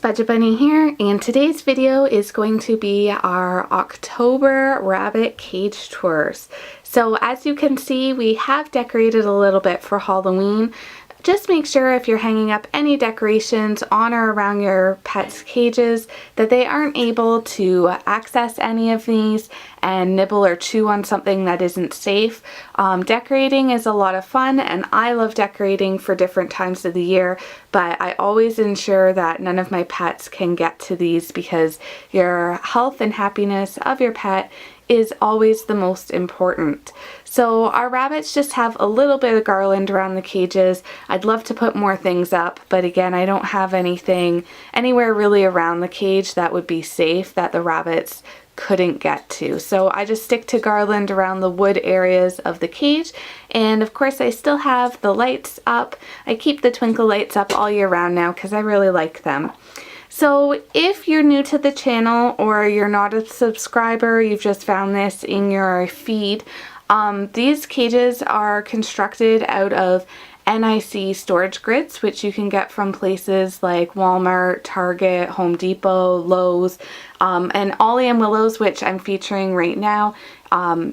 Budget Bunny here, and today's video is going to be our October rabbit cage tours. So as you can see, we have decorated a little bit for Halloween. Just make sure if you're hanging up any decorations on or around your pets' cages that they aren't able to access any of these and nibble or chew on something that isn't safe. Decorating is a lot of fun, and I love decorating for different times of the year, but I always ensure that none of my pets can get to these because your health and happiness of your pet is always the most important. So our rabbits just have a little bit of garland around the cages. I'd love to put more things up, but again, I don't have anything anywhere really around the cage that would be safe that the rabbits couldn't get to. So I just stick to garland around the wood areas of the cage, and of course I still have the lights up. I keep the twinkle lights up all year round now because I really like them. So if you're new to the channel or you're not a subscriber, you've just found this in your feed, these cages are constructed out of NIC storage grids, which you can get from places like Walmart, Target, Home Depot, Lowe's, and Ollie and Willow's, which I'm featuring right now,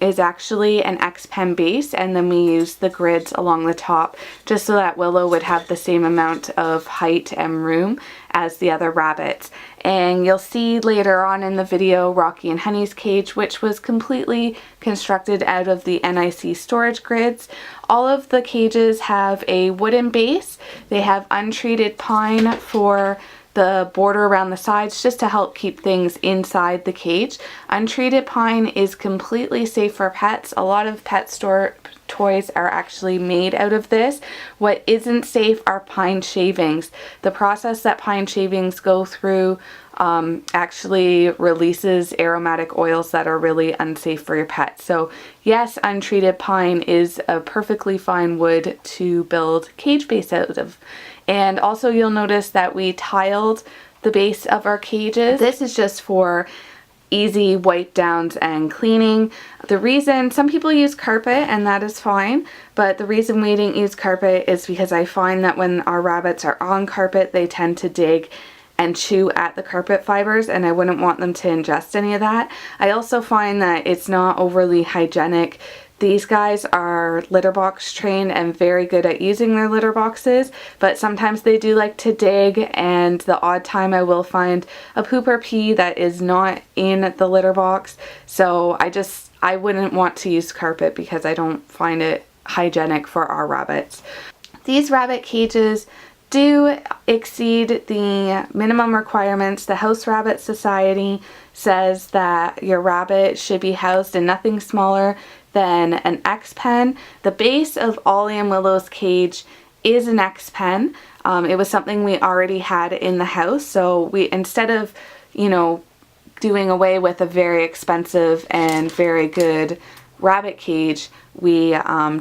is actually an X-Pen base, and then we use the grids along the top just so that Willow would have the same amount of height and room as the other rabbits. And you'll see later on in the video Rocky and Honey's cage, which was completely constructed out of the NIC storage grids. All of the cages have a wooden base. They have untreated pine for the border around the sides just to help keep things inside the cage. Untreated pine is completely safe for pets. A lot of pet store toys are actually made out of this. What isn't safe are pine shavings. The process that pine shavings go through actually releases aromatic oils that are really unsafe for your pet. So yes, untreated pine is a perfectly fine wood to build cage base out of. And also you'll notice that we tiled the base of our cages. This is just for easy wipe downs and cleaning. The reason some people use carpet, and that is fine, but the reason we didn't use carpet is because I find that when our rabbits are on carpet, they tend to dig and chew at the carpet fibers, and I wouldn't want them to ingest any of that. I also find that it's not overly hygienic. These guys are litter box trained and very good at using their litter boxes, but sometimes they do like to dig, and the odd time I will find a poop or pee that is not in the litter box. So I wouldn't want to use carpet because I don't find it hygienic for our rabbits. These rabbit cages do exceed the minimum requirements. The House Rabbit Society says that your rabbit should be housed in nothing smaller than an X-Pen. The base of Ollie and Willow's cage is an X-Pen. It was something we already had in the house, so we, instead of, doing away with a very expensive and very good rabbit cage, we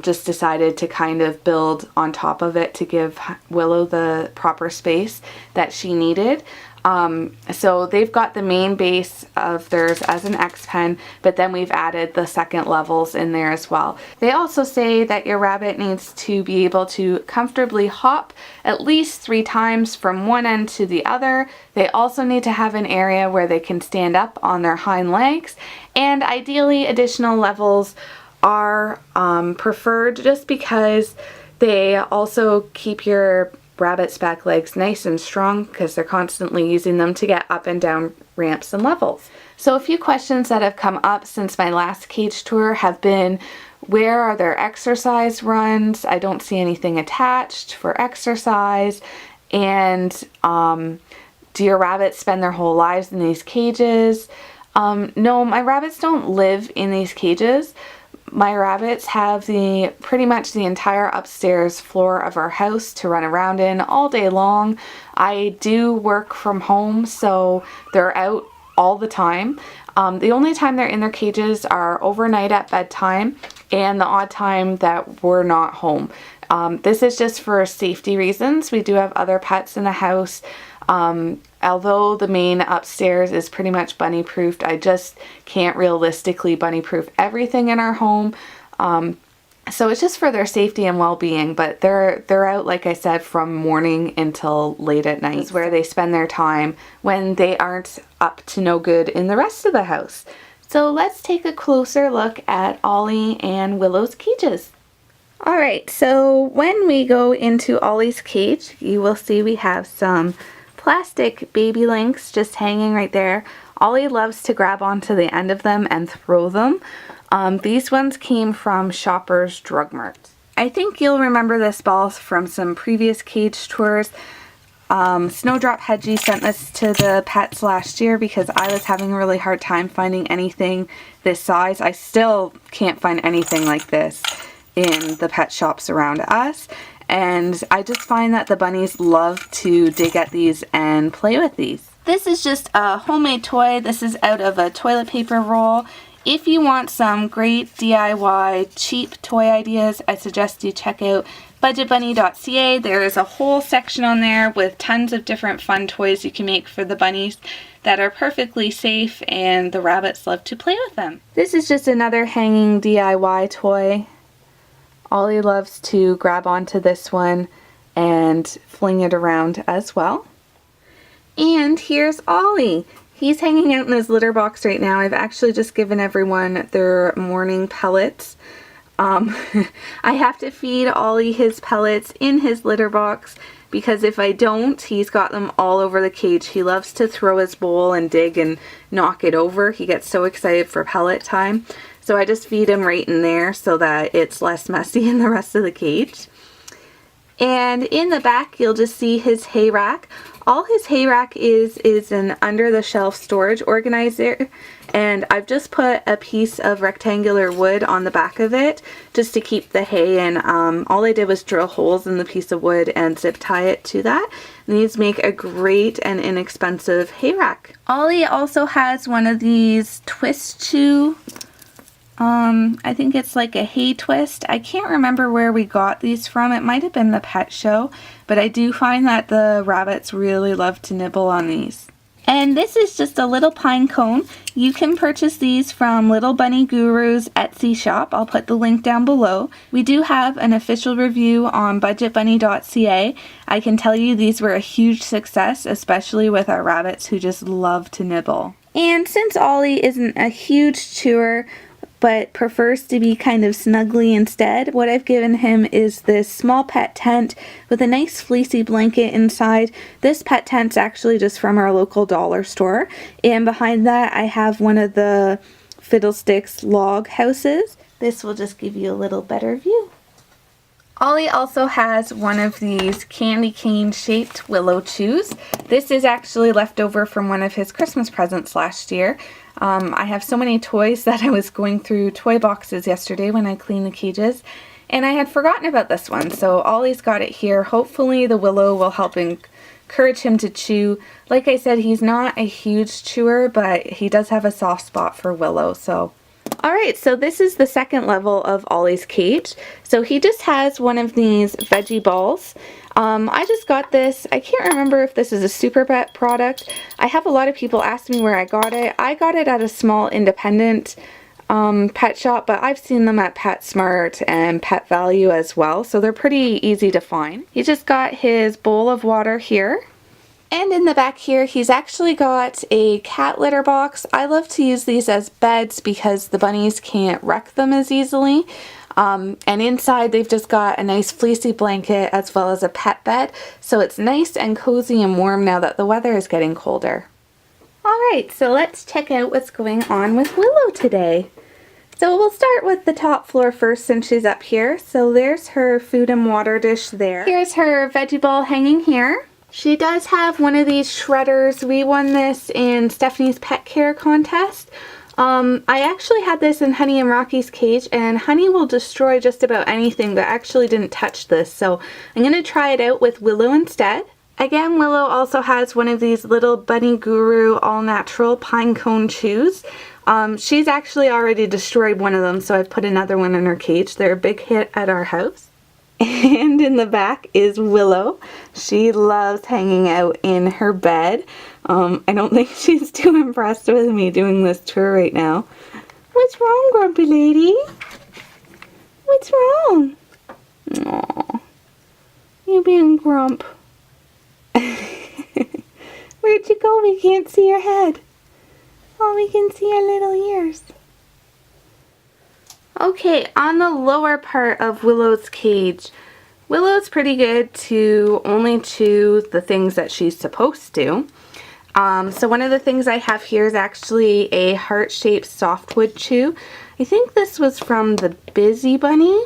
just decided to kind of build on top of it to give Willow the proper space that she needed. So they've got the main base of theirs as an X-Pen, but then we've added the second levels in there as well. They also say that your rabbit needs to be able to comfortably hop at least 3 times from one end to the other. They also need to have an area where they can stand up on their hind legs, and ideally additional levels are preferred just because they also keep your rabbit's back legs nice and strong because they're constantly using them to get up and down ramps and levels. So a few questions that have come up since my last cage tour have been, where are their exercise runs? I don't see anything attached for exercise. And do your rabbits spend their whole lives in these cages? No, my rabbits don't live in these cages. My rabbits have pretty much the entire upstairs floor of our house to run around in all day long. I do work from home, so they're out all the time. The only time they're in their cages are overnight at bedtime and the odd time that we're not home. This is just for safety reasons. We do have other pets in the house. Although the main upstairs is pretty much bunny proofed, I just can't realistically bunny proof everything in our home. So it's just for their safety and well-being, but they're out, like I said, from morning until late at night. It's where they spend their time when they aren't up to no good in the rest of the house. So let's take a closer look at Ollie and Willow's cages. Alright, so when we go into Ollie's cage, you will see we have some plastic baby lynx just hanging right there. Ollie loves to grab onto the end of them and throw them. These ones came from Shoppers Drug Mart. I think you'll remember this ball from some previous cage tours. Snowdrop Hedgie sent this to the pets last year because I was having a really hard time finding anything this size. I still can't find anything like this in the pet shops around us. And I just find that the bunnies love to dig at these and play with these. This is just a homemade toy. This is out of a toilet paper roll. If you want some great DIY cheap toy ideas, I suggest you check out BudgetBunny.ca. There is a whole section on there with tons of different fun toys you can make for the bunnies that are perfectly safe, and the rabbits love to play with them. This is just another hanging DIY toy. Ollie loves to grab onto this one and fling it around as well. And here's Ollie. He's hanging out in his litter box right now. I've actually just given everyone their morning pellets. I have to feed Ollie his pellets in his litter box because if I don't, he's got them all over the cage. He loves to throw his bowl and dig and knock it over. He gets so excited for pellet time. So I just feed him right in there so that it's less messy in the rest of the cage. And in the back, you'll just see his hay rack. All his hay rack is an under-the-shelf storage organizer, and I've just put a piece of rectangular wood on the back of it just to keep the hay in. All I did was drill holes in the piece of wood and zip tie it to that. And these make a great and inexpensive hay rack. Ollie also has one of these twist chew. I think it's like a hay twist. I can't remember where we got these from. It might have been the pet show, but I do find that the rabbits really love to nibble on these. And this is just a little pine cone. You can purchase these from Little Bunny Guru's Etsy shop. I'll put the link down below. We do have an official review on BudgetBunny.ca. I can tell you these were a huge success, especially with our rabbits who just love to nibble. And since Ollie isn't a huge chewer, but prefers to be kind of snuggly instead, what I've given him is this small pet tent with a nice fleecy blanket inside. This pet tent's actually just from our local dollar store, and behind that I have one of the Fiddlesticks log houses. This will just give you a little better view. Ollie also has one of these candy cane shaped Willow chews. This is actually left over from one of his Christmas presents last year. I have so many toys that I was going through toy boxes yesterday when I cleaned the cages, and I had forgotten about this one, so Ollie's got it here. Hopefully the Willow will help encourage him to chew. Like I said, he's not a huge chewer, but he does have a soft spot for Willow, so. Alright, so this is the second level of Ollie's cage. So he just has one of these veggie balls. I just got this. I can't remember if this is a Super Pet product. I have a lot of people ask me where I got it. I got it at a small independent pet shop, but I've seen them at PetSmart and Pet Value as well, so they're pretty easy to find. He just got his bowl of water here. And in the back here, he's actually got a cat litter box. I love to use these as beds because the bunnies can't wreck them as easily. And inside they've just got a nice fleecy blanket as well as a pet bed. So it's nice and cozy and warm now that the weather is getting colder. Alright, so let's check out what's going on with Willow today. So we'll start with the top floor first since she's up here. So there's her food and water dish there. Here's her veggie ball hanging here. She does have one of these shredders. We won this in Stephanie's pet care contest. I actually had this in Honey and Rocky's cage, and Honey will destroy just about anything, but actually didn't touch this. So I'm going to try it out with Willow instead. Again, Willow also has one of these Little Bunny Guru all-natural pine cone chews. She's actually already destroyed one of them, so I've put another one in her cage. They're a big hit at our house. And in the back is Willow. She loves hanging out in her bed. I don't think she's too impressed with me doing this tour right now. What's wrong, Grumpy Lady? What's wrong? Aw, you being grump. Where'd you go? We can't see your head. Oh, we can see your little ears. Okay, on the lower part of Willow's cage, Willow's pretty good to only chew the things that she's supposed to. So one of the things I have here is actually a heart-shaped softwood chew. I think this was from the Busy Bunny.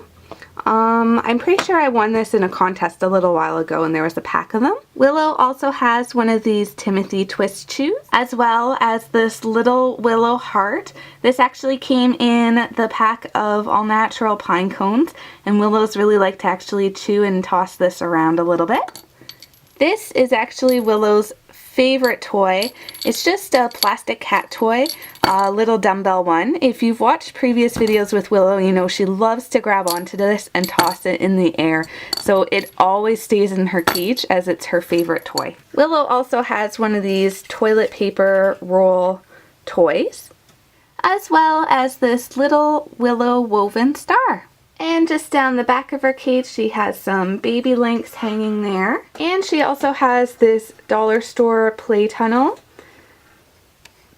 I'm pretty sure I won this in a contest a little while ago and there was a pack of them. Willow also has one of these Timothy twist chews, as well as this little Willow heart. This actually came in the pack of all natural pine cones, and Willow's really like to actually chew and toss this around a little bit. This is actually Willow's favorite toy. It's just a plastic cat toy, a little dumbbell one. If you've watched previous videos with Willow, you know she loves to grab onto this and toss it in the air. So it always stays in her cage as it's her favorite toy. Willow also has one of these toilet paper roll toys, as well as this little Willow woven star. And just down the back of her cage, she has some baby lynx hanging there. And she also has this dollar store play tunnel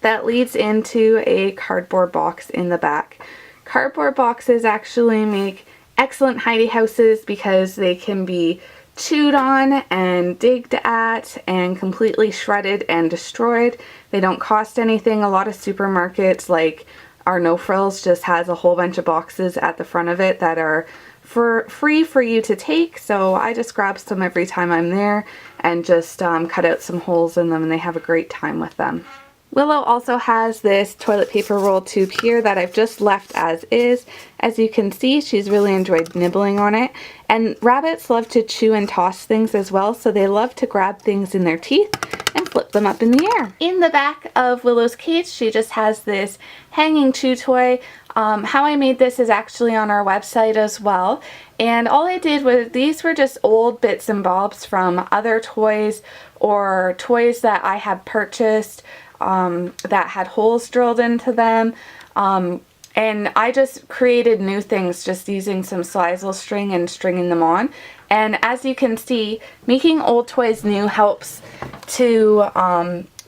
that leads into a cardboard box in the back. Cardboard boxes actually make excellent hidey houses because they can be chewed on and digged at and completely shredded and destroyed. They don't cost anything. A lot of supermarkets like our No Frills just has a whole bunch of boxes at the front of it that are free for you to take, so I just grab some every time I'm there and just cut out some holes in them, and they have a great time with them. Willow also has this toilet paper roll tube here that I've just left as is. As you can see, she's really enjoyed nibbling on it. And rabbits love to chew and toss things as well, so they love to grab things in their teeth and flip them up in the air. In the back of Willow's cage, she just has this hanging chew toy. How I made this is actually on our website as well. And all I did was, these were just old bits and bobs from other toys or toys that I had purchased that had holes drilled into them. And I just created new things just using some sisal string and stringing them on. And as you can see, making old toys new helps to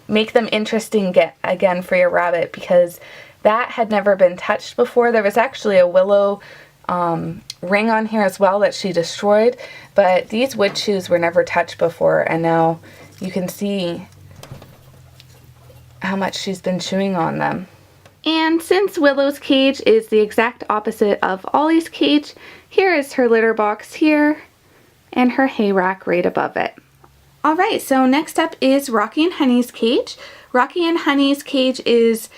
make them interesting again for your rabbit, because that had never been touched before. There was actually a Willow ring on here as well that she destroyed, but these wood chews were never touched before, and now you can see how much she's been chewing on them. And since Willow's cage is the exact opposite of Ollie's cage, here is her litter box here and her hay rack right above it. Alright, so next up is Rocky and Honey's cage. Rocky and Honey's cage is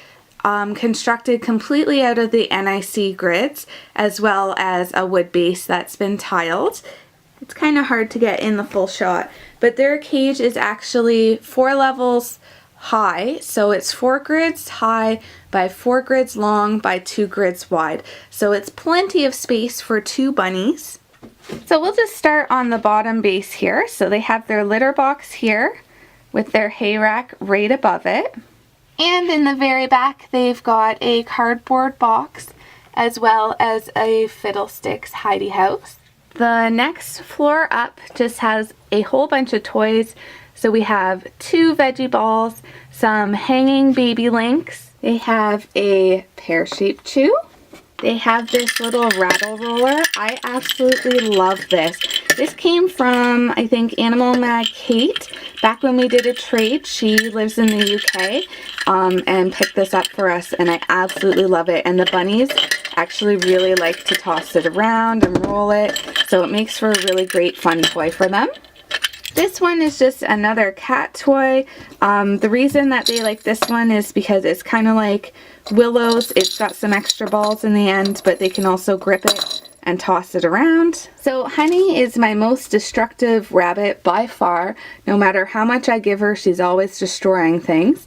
constructed completely out of the NIC grids, as well as a wood base that's been tiled. It's kind of hard to get in the full shot, but their cage is actually 4 levels high, so it's 4 grids high by 4 grids long by 2 grids wide. So it's plenty of space for 2 bunnies. So we'll just start on the bottom base here. So they have their litter box here with their hay rack right above it. And in the very back, they've got a cardboard box as well as a Fiddlesticks hidey house. The next floor up just has a whole bunch of toys. So we have 2 veggie balls, some hanging baby lynx. They have a pear-shaped chew. They have this little rattle roller. I absolutely love this. This came from, I think, Animal Mag Kate. Back when we did a trade, she lives in the UK and picked this up for us, and I absolutely love it. And the bunnies actually really like to toss it around and roll it, so it makes for a really great fun toy for them. This one is just another cat toy. The reason that they like this one is because it's kind of like Willow's. It's got some extra balls in the end, but they can also grip it and toss it around. So Honey is my most destructive rabbit by far. No matter how much I give her, she's always destroying things.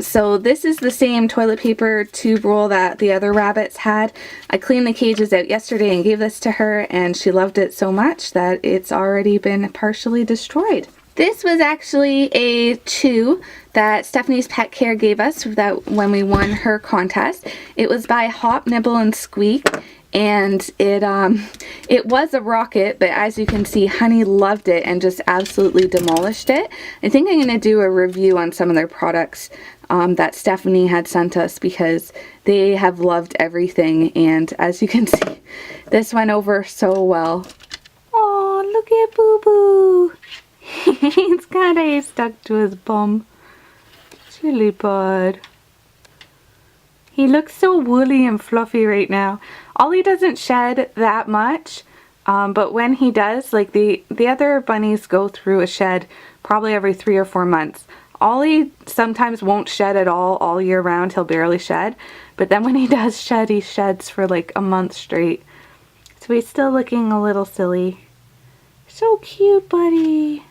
So this is the same toilet paper tube roll that the other rabbits had. I cleaned the cages out yesterday and gave this to her, and she loved it so much that it's already been partially destroyed. This was actually a chew that Stephanie's Pet Care gave us that when we won her contest. It was by Hop, Nibble, and Squeak, and it was a rocket, but as you can see, Honey loved it and just absolutely demolished it. I think I'm going to do a review on some of their products that Stephanie had sent us, because they have loved everything, and as you can see, this went over so well. Oh, look at Boo Boo. He's got a stuck to his bum. Silly bud. He looks so woolly and fluffy right now. Ollie doesn't shed that much, but when he does, like the other bunnies go through a shed probably every 3 or 4 months. Ollie sometimes won't shed at all year round. He'll barely shed. But then when he does shed, he sheds for like a month straight. So he's still looking a little silly. So cute, buddy.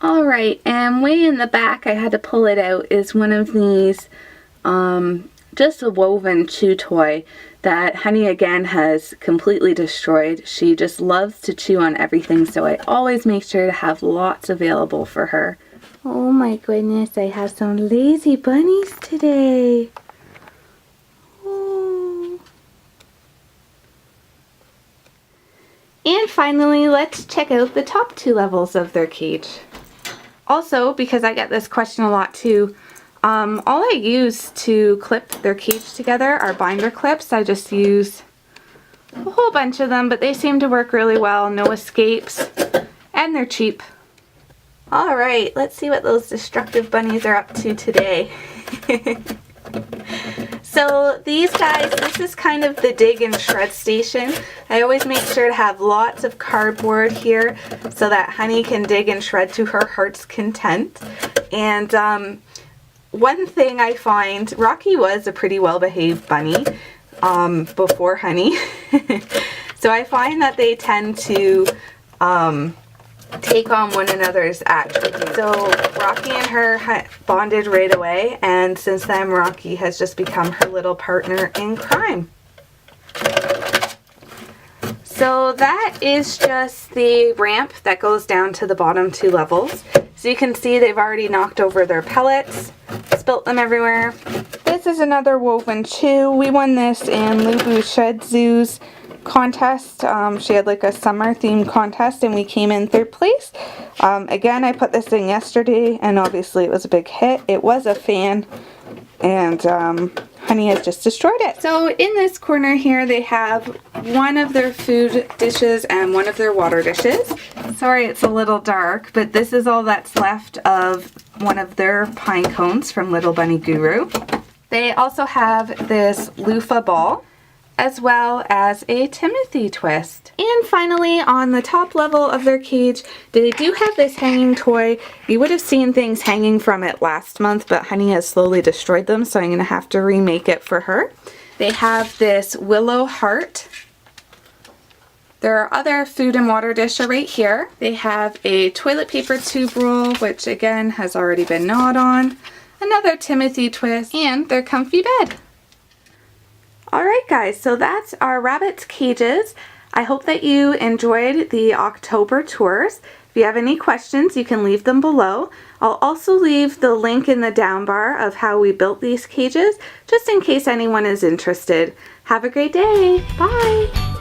Alright, and way in the back, I had to pull it out, is one of these, just a woven chew toy that Honey again has completely destroyed. She just loves to chew on everything, so I always make sure to have lots available for her. Oh my goodness, I have some lazy bunnies today. Oh. And finally, let's check out the top 2 levels of their cage. Also, because I get this question a lot too, all I use to clip their cage together are binder clips. I just use a whole bunch of them, but they seem to work really well. No escapes, and they're cheap. Alright, let's see what those destructive bunnies are up to today. So these guys, this is kind of the dig and shred station. I always make sure to have lots of cardboard here so that Honey can dig and shred to her heart's content. And one thing I find, Rocky was a pretty well-behaved bunny before Honey. So I find that they tend to take on one another's attributes. So Rocky and her bonded right away, and since then Rocky has just become her little partner in crime. So that is just the ramp that goes down to the bottom 2 levels. So you can see they've already knocked over their pellets, spilt them everywhere. This is another woven chew. We won this in Lubu Shed Zoo's contest. She had like a summer themed contest and we came in 3rd place. Again, I put this in yesterday and obviously it was a big hit. It was a fan, and Honey has just destroyed it. So in this corner here they have one of their food dishes and one of their water dishes. Sorry it's a little dark, but this is all that's left of one of their pine cones from Little Bunny Guru. They also have this loofah ball, as well as a Timothy twist. And finally, on the top level of their cage, they do have this hanging toy. You would have seen things hanging from it last month, but Honey has slowly destroyed them, so I'm going to have to remake it for her. They have this Willow heart. Their other food and water dish are right here. They have a toilet paper tube roll, which again has already been gnawed on. Another Timothy twist, and their comfy bed. Alright guys, so that's our rabbits' cages. I hope that you enjoyed the October tours. If you have any questions, you can leave them below. I'll also leave the link in the down bar of how we built these cages, just in case anyone is interested. Have a great day. Bye!